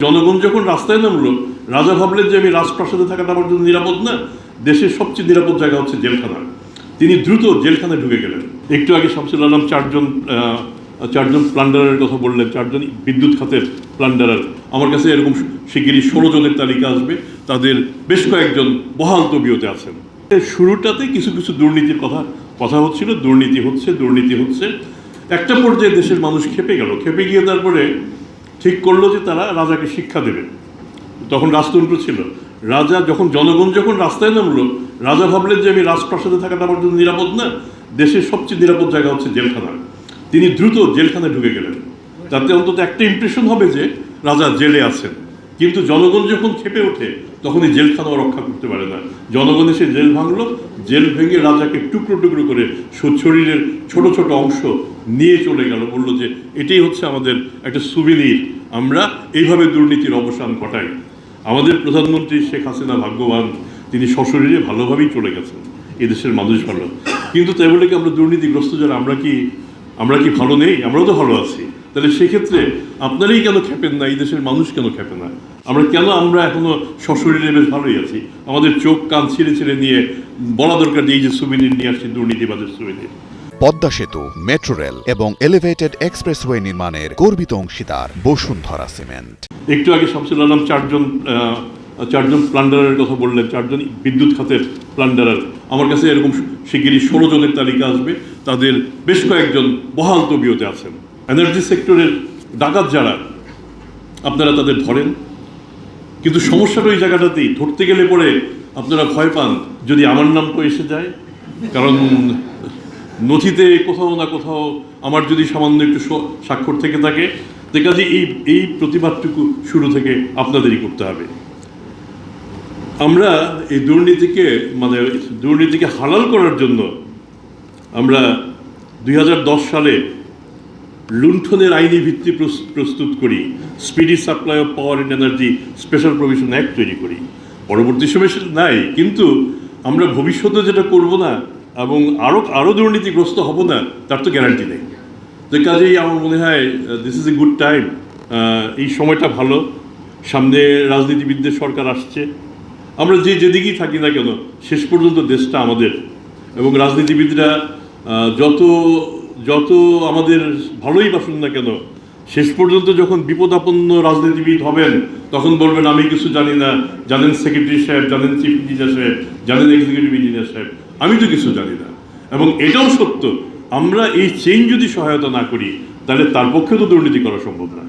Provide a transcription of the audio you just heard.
জনগণ যখন রাস্তায় নামলো, রাজা ভাবলেন যে আমি রাজপ্রাসাদে থাকাটা আমার জন্য নিরাপদ না, দেশের সবচেয়ে নিরাপদ জায়গা হচ্ছে জেলখানা। তিনি দ্রুত জেলখানায় ঢুকে গেলেন। একটু আগে শামসুল আলম চারজন প্লান্ডারের কথা বললেন, চারজন বিদ্যুৎ খাতের প্লান্ডারার। আমার কাছে এরকম শিগগিরই 16 জনের তালিকা আসবে, তাদের বেশ কয়েকজন বহাল তবিয়তে আছেন। শুরুটাতে কিছু কিছু দুর্নীতির কথা হচ্ছিল, দুর্নীতি হচ্ছে। একটা পর্যায়ে দেশের মানুষ খেপে গিয়ে তারপরে ঠিক করলো যে তারা রাজাকে শিক্ষা দেবে। তখন রাজতন্ত্র ছিল। জনগণ যখন রাস্তায় নামলো, রাজা ভাবলেন যে আমি রাজপ্রাসাদে থাকাটা আমার জন্য নিরাপদ না, দেশের সবচেয়ে নিরাপদ জায়গা হচ্ছে জেলখানা। তিনি দ্রুত জেলখানায় ঢুকে গেলেন। তাতে অন্তত একটা ইমপ্রেশন হবে যে রাজা জেলে আছেন। কিন্তু জনগণ যখন খেপে ওঠে, তখন এই জেলখানাও রক্ষা করতে পারে না। জনগণ এসে জেল ভাঙলো, জেল ভেঙে রাজাকে টুকরো টুকরো করে শরীরের ছোট ছোট অংশ নিয়ে চলে গেল, বললো যে এটাই হচ্ছে আমাদের একটা সুবিনির, আমরা এইভাবে দুর্নীতির অবসান ঘটাই। আমাদের প্রধানমন্ত্রী শেখ হাসিনা ভাগ্যবান, তিনি সশরীরে ভালোভাবেই চলে গেছেন। এদেশের মানুষ ভালো, কিন্তু তাই বলে কি আমরা দুর্নীতিগ্রস্ত যারা আমরা কি ভালো নেই? আমরাও তো ভালো আছি। তাহলে সেক্ষেত্রে আপনারাই কেন খেপেন না? এই দেশের মানুষ কেন খেপে না? আমরা এখনো সশরীরে বেশ ভালোই আছি। আমাদের চোখ কান ছিঁড়ে নিয়ে বলা দরকার যে এই যে সুবিনির নিয়ে আসছি, দুর্নীতিবাদের সুবিনির। পদ্মা সেতু, মেট্রো রেল এবং এলিভেটেড এক্সপ্রেসওয়ে নির্মাণের গর্বিত অংশীদার বসুন্ধরা সিমেন্ট। একটু আগে শামসুল আলম চারজন প্লান্ডারের কথা বললেন, চারজন বিদ্যুৎ খাতের প্লান্ডারার। আমার কাছে এরকম শিগগিরই 16 জনের তালিকা আসবে, তাদের বেশ কয়েকজন বহাল তবিয়তে আছেন। এনার্জি সেক্টরের ডাকাত যারা, আপনারা তাদের ধরেন, কিন্তু সমস্যাটা ওই জায়গাটাতেই, ধরতে গেলে পরে আপনারা ভয় পান যদি আমার নামটা এসে যায়, কারণ নথিতে কোথাও না কোথাও আমার যদি সামান্য একটু স্বাক্ষর থেকে থাকে, তো কাজে এই প্রতিবাদটুকু শুরু থেকে আপনাদেরই করতে হবে। আমরা এই দুর্নীতিকে হালাল করার জন্য আমরা 2010 সালে লুণ্ঠনের আইনি ভিত্তি প্রস্তুত করি, speedy supply of power and energy special provision act তৈরি করি। পরবর্তী সময় সেটা নাই, কিন্তু আমরা ভবিষ্যতে যেটা করব না এবং আরও দুর্নীতিগ্রস্ত হব না, তার তো গ্যারান্টি নেই। তো কাজেই আমার মনে হয় this is a good time. এই সময়টা ভালো, সামনে রাজনীতিবিদদের সরকার আসছে। আমরা যেদিকেই থাকি না কেন, শেষ পর্যন্ত দেশটা আমাদের, এবং রাজনীতিবিদরা যত আমাদের ভালোই বাসুন না কেন, শেষ পর্যন্ত যখন বিপদাপন্ন রাজনীতিবিদ হবেন, তখন বলবেন আমি কিছু জানি না, জানেন সেক্রেটারি সাহেব, জানেন চিফ ইঞ্জিনিয়ার সাহেব, জানেন এক্সিকিউটিভ ইঞ্জিনিয়ার সাহেব, আমি তো কিছু জানি না। এবং এটাও সত্য, আমরা এই চেইন যদি সহায়তা না করি, তাহলে তার পক্ষেও তো দুর্নীতি করা সম্ভব না।